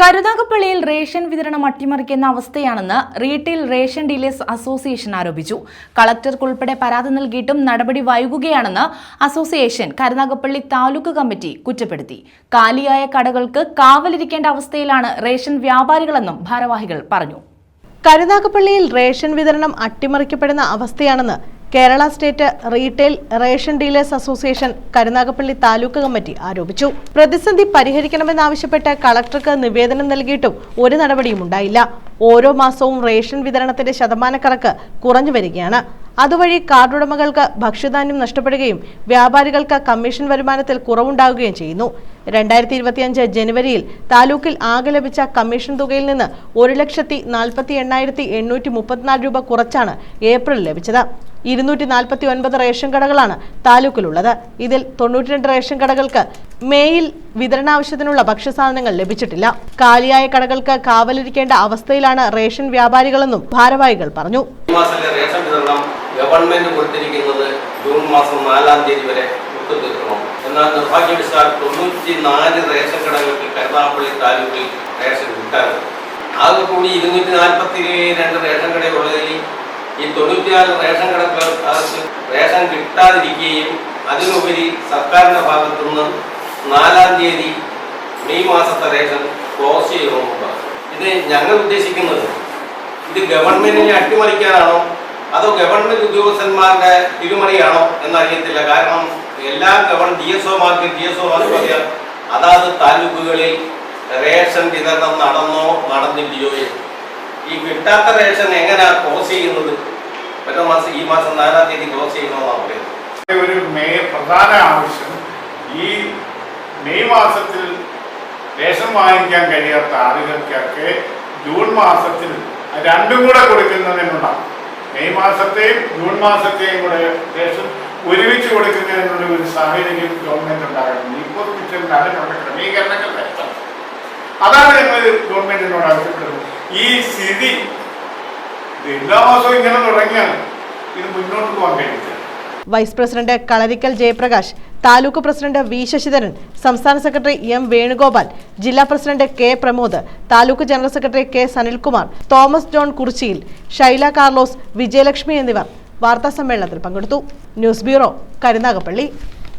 കരുനാഗപ്പള്ളിയിൽ ration വിതരണം അട്ടിമറിക്കുന്ന അവസ്ഥയാണെന്ന് retail ration dealers association ആരോപിച്ചു. കളക്ടർക്കുൾപ്പെടെ പരാതി നൽകിയിട്ടും നടപടി വൈകുകയാണെന്ന് അസോസിയേഷൻ കരുനാഗപ്പള്ളി താലൂക്ക് കമ്മിറ്റി കുറ്റപ്പെടുത്തി. കാലിയായ കടകൾക്ക് കാവലിരിക്കേണ്ട അവസ്ഥയിലാണ് റേഷൻ വ്യാപാരികളെന്നും ഭാരവാഹികൾ പറഞ്ഞു. കരുനാഗപ്പള്ളിയിൽ റേഷൻ വിതരണം അട്ടിമറിക്കപ്പെടുന്ന അവസ്ഥയാണെന്ന് Kerala state retail ration dealers association Karunagappally taluk committee ആരോപിച്ചു. പ്രതിസന്ധി പരിഹരിക്കണമെന്നാവശ്യപ്പെട്ട് കളക്ടർക്ക് നിവേദനം നൽകിയിട്ടും ഒരു നടപടിയും ഉണ്ടായില്ല. ഓരോ മാസവും റേഷൻ വിതരണത്തിന്റെ ശതമാനക്കണക്ക് കുറഞ്ഞു വരികയാണ്. അതുവഴി കാർഡുടമകൾക്ക് ഭക്ഷ്യധാന്യം നഷ്ടപ്പെടുകയും വ്യാപാരികൾക്ക് കമ്മീഷൻ വരുമാനത്തിൽ കുറവുണ്ടാകുകയും ചെയ്യുന്നു. 2025 ജനുവരിയിൽ താലൂക്കിൽ ആകെ ലഭിച്ച കമ്മീഷൻ തുകയിൽ നിന്ന് 1,48,834 രൂപ കുറച്ചാണ് ഏപ്രിൽ ലഭിച്ചത്. 249 റേഷൻ കടകളാണ് താലൂക്കിലുള്ളത്. ഇതിൽ 92 റേഷൻ കടകൾക്ക് മേയിൽ വിതരണാവശ്യത്തിനുള്ള ഭക്ഷ്യസാധനങ്ങൾ ലഭിച്ചിട്ടില്ല. കാലിയായ കടകൾക്ക് കാവലിരിക്കേണ്ട അവസ്ഥയിലാണ് റേഷൻ വ്യാപാരികളെന്നും ഭാരവാഹികൾ പറഞ്ഞു. ഗവൺമെന്റ് കൊടുത്തിരിക്കുന്നത് ജൂൺ മാസം 4-ാം തീയതി വരെ തീർക്കണം. എന്നാൽ നിർഭാഗ്യവശാൽ 94 റേഷൻ കടകൾക്ക് കരുനാഗപ്പള്ളി താലൂക്കിൽ റേഷൻ കിട്ടാറ്. ആകെ കൂടി 242 റേഷൻ കടകളുള്ളതിൽ ഈ 94 റേഷൻ കടകൾക്ക് റേഷൻ കിട്ടാതിരിക്കുകയും അതിനുപരി സർക്കാരിന്റെ ഭാഗത്തുനിന്ന് 4-ാം തീയതി മെയ് മാസത്തെ റേഷൻ ക്ലോസ് ചെയ്യണമെന്ന്. ഇത് ഞങ്ങൾ ഉദ്ദേശിക്കുന്നത് ഇത് ഗവൺമെന്റിനെ അട്ടിമറിക്കാനാണോ അതോ ഗവൺമെന്റ് ഉദ്യോഗസ്ഥന്മാരുടെ തിരുമറിയാണോ എന്നറിയത്തില്ല. കാരണം എല്ലാ DSOമാർക്ക് പറയാം അതാത് താലൂക്കുകളിൽ റേഷൻ വിതരണം നടന്നോ നടന്നില്ലയോ. ഈ കിട്ടാത്ത റേഷൻ എങ്ങനെയാ ക്ലോസ് ചെയ്യുന്നത്? ഈ മാസം 4-ാം തീയതി ക്ലോസ് ചെയ്യണമെന്നാണ് പറയുന്നത്. ഒരു പ്രധാന ആവശ്യം ഈ മെയ് മാസത്തിൽ റേഷൻ വാങ്ങിക്കാൻ കഴിയാത്ത ആളുകൾക്കൊക്കെ ജൂൺ മാസത്തിൽ രണ്ടും കൂടെ കൊടുക്കുന്നതിനുണ്ടാകും. മെയ് മാസത്തെയും ജൂൺ മാസത്തെയും കൂടെ റേഷൻ ഒരുമിച്ച് കൊടുക്കുന്നതിനുള്ള ഒരു സാഹചര്യം ഗവൺമെന്റ് ഉണ്ടാകണം. ഇപ്പോൾ അതിനുള്ള ക്രമീകരണങ്ങൾ വരുത്തണം. അതാണ് ഞങ്ങൾ ഗവൺമെന്റിനോട് ആവശ്യപ്പെടുന്നത്. ഈ സ്ഥിതി എല്ലാ മാസവും ഇങ്ങനെ തുടങ്ങിയാൽ ഇത് മുന്നോട്ട് പോകാൻ കഴിയില്ല. Vice president Kalarikkal Jayaprakash, taluk president V Sasidharan, സംസ്ഥാന സെക്രട്ടറി എം വേണുഗോപാൽ, ജില്ലാ president K Pramod, taluk general secretary K Sanilkumar, Thomas John Kurichiyil, Shaila Carlos, Vijayalakshmi എന്നിവർ വാർത്താ സമ്മേളനത്തിൽ പങ്കെടുത്തു. News bureau, Karunagappally.